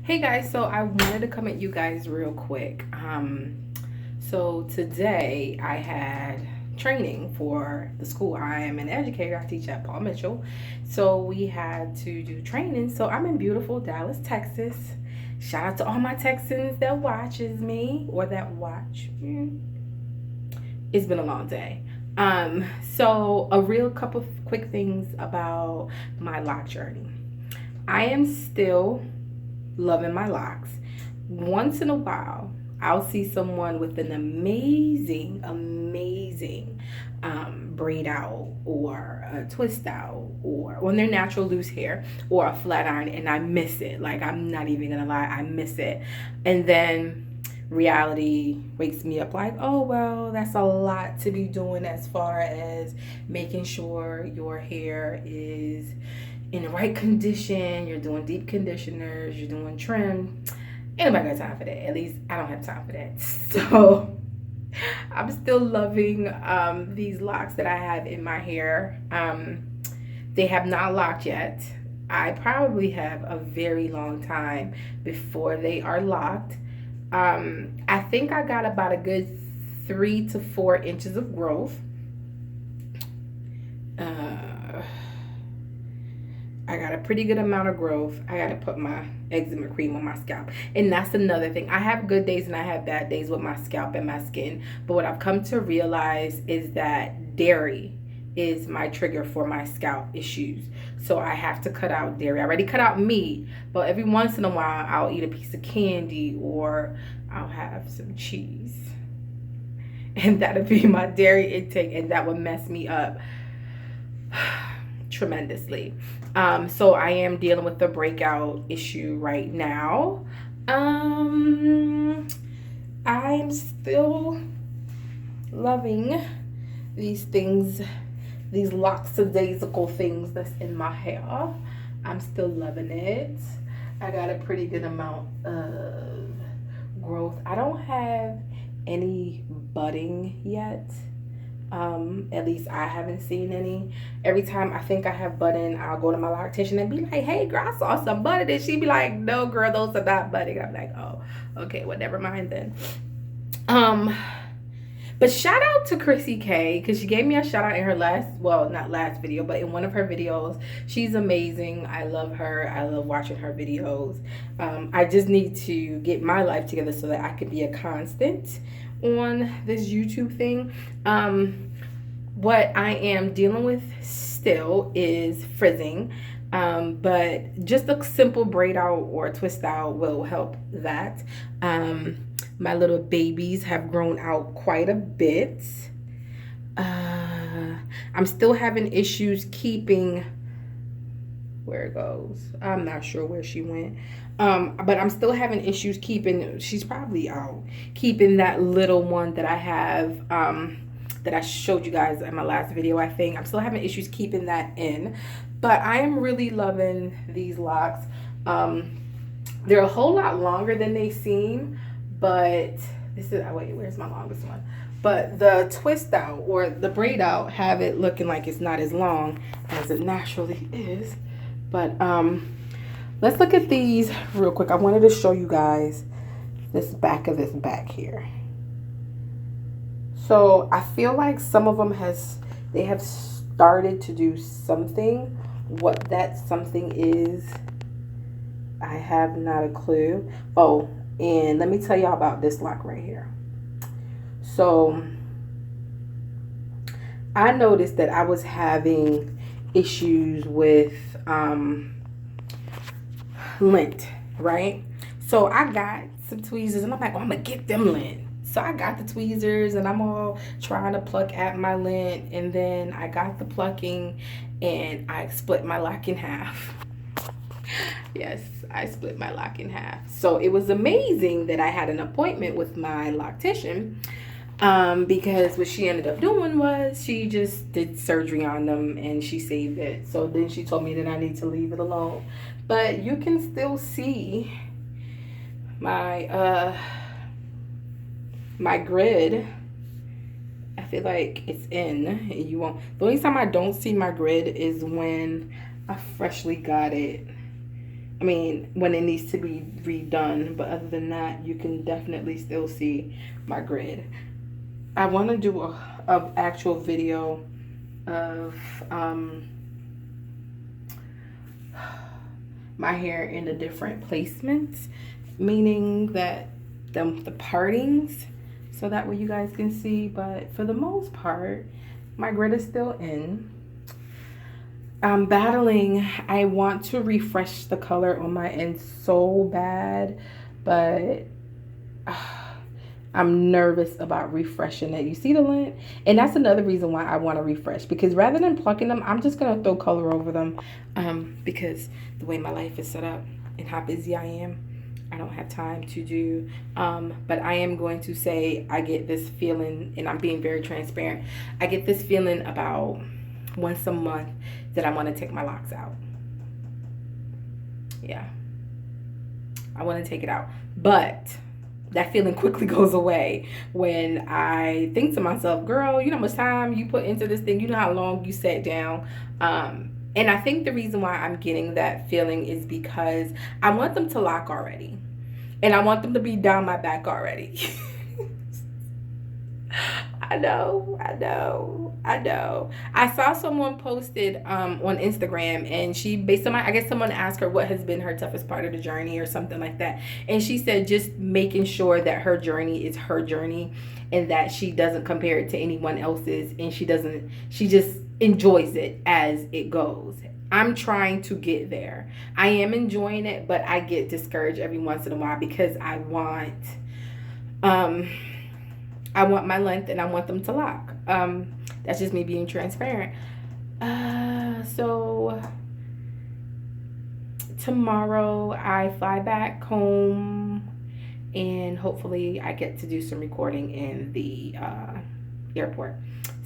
Hey guys, so I wanted to come at you guys real quick. So today I had training for the school. I am an educator. I teach at Paul Mitchell. So we had to do training. So I'm in beautiful Dallas, Texas. Shout out to all my Texans that watches me or that watch. It's been a long day. So a real couple quick things about my lock journey. I am still loving my locks. Once in a while, I'll see someone with an amazing braid out or a twist out or on their natural loose hair or a flat iron, and I miss it. Like, I'm not even gonna lie, I miss it. And then reality wakes me up like, oh well, that's a lot to be doing as far as making sure your hair is in the right condition. You're doing deep conditioners, you're doing trim. Ain't nobody got time for that. At least I don't have time for that. So I'm still loving these locks that I have in my hair. They have not locked yet. I probably have a very long time before they are locked. I think I got about a good 3 to 4 inches of growth. I got a pretty good amount of growth. I got to put my eczema cream on my scalp. And that's another thing. I have good days and I have bad days with my scalp and my skin. But what I've come to realize is that dairy is my trigger for my scalp issues. So I have to cut out dairy. I already cut out meat, but every once in a while I'll eat a piece of candy or I'll have some cheese. And that'll be my dairy intake, and that would mess me up tremendously. So I am dealing with the breakout issue right now. I'm still loving these things, these lackadaisical things that's in my hair. I'm still loving it. I got a pretty good amount of growth. I don't have any budding yet. At least I haven't seen any. Every time I think I have budding, I'll go to my loctician and be like, hey girl, I saw some budding. And she'd be like, no girl, those are not budding. I'm like, oh, okay, well, never mind then. But shout out to Chrissy K, because she gave me a shout out in her not last video, but in one of her videos. She's amazing. I love her. I love watching her videos. I just need to get my life together so that I can be a constant on this YouTube thing. What I am dealing with still is frizzing. But just a simple braid out or twist out will help that. My little babies have grown out quite a bit. I'm still having issues keeping where it goes. I'm not sure where she went. But I'm still having issues keeping, she's probably out, keeping that little one that I have, that I showed you guys in my last video, I think. I'm still having issues keeping that in. But I am really loving these locks. They're a whole lot longer than they seem. But this is, wait, where's my longest one? But the twist out or the braid out have it looking like it's not as long as it naturally is. But let's look at these real quick. I wanted to show you guys this back of this back here. So I feel like some of them they have started to do something. What that something is, I have not a clue. Oh, and let me tell y'all about this lock right here. So I noticed that I was having issues with lint, right? So I got some tweezers and I'm like, oh, I'm gonna get them lint. So I got the tweezers and I'm all trying to pluck at my lint, and then I got the plucking and I split my lock in half. Yes, I split my lock in half. So it was amazing that I had an appointment with my loctician, because what she ended up doing was she just did surgery on them and she saved it. So then she told me that I need to leave it alone. But you can still see my my grid. I feel like it's in. You won't. The only time I don't see my grid is when I freshly got it I mean, when it needs to be redone. But other than that, you can definitely still see my grid. I want to do a actual video of my hair in the different placements, meaning that the partings, so that way you guys can see. But for the most part, my grid is still in. I'm battling. I want to refresh the color on my end so bad, but I'm nervous about refreshing it. You see the lint? And that's another reason why I want to refresh, because rather than plucking them, I'm just going to throw color over them, because the way my life is set up and how busy I am, I don't have time to do, but I am going to say I get this feeling, and I'm being very transparent, I get this feeling about once a month that I want to take my locks out. Yeah, I want to take it out, but that feeling quickly goes away when I think to myself, girl, you know how much time you put into this thing, you know how long you sat down. And I think the reason why I'm getting that feeling is because I want them to lock already, and I want them to be down my back already. I know. I saw someone posted on Instagram, and she, based on I guess someone asked her what has been her toughest part of the journey or something like that. And she said just making sure that her journey is her journey, and that she doesn't compare it to anyone else's, and she just enjoys it as it goes. I'm trying to get there. I am enjoying it, but I get discouraged every once in a while because I want my length, and I want them to lock. That's just me being transparent. So tomorrow I fly back home, and hopefully I get to do some recording in the airport.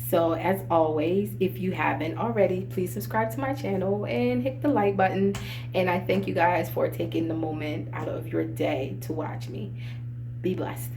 So as always, if you haven't already, please subscribe to my channel and hit the like button. And I thank you guys for taking the moment out of your day to watch me. Be blessed.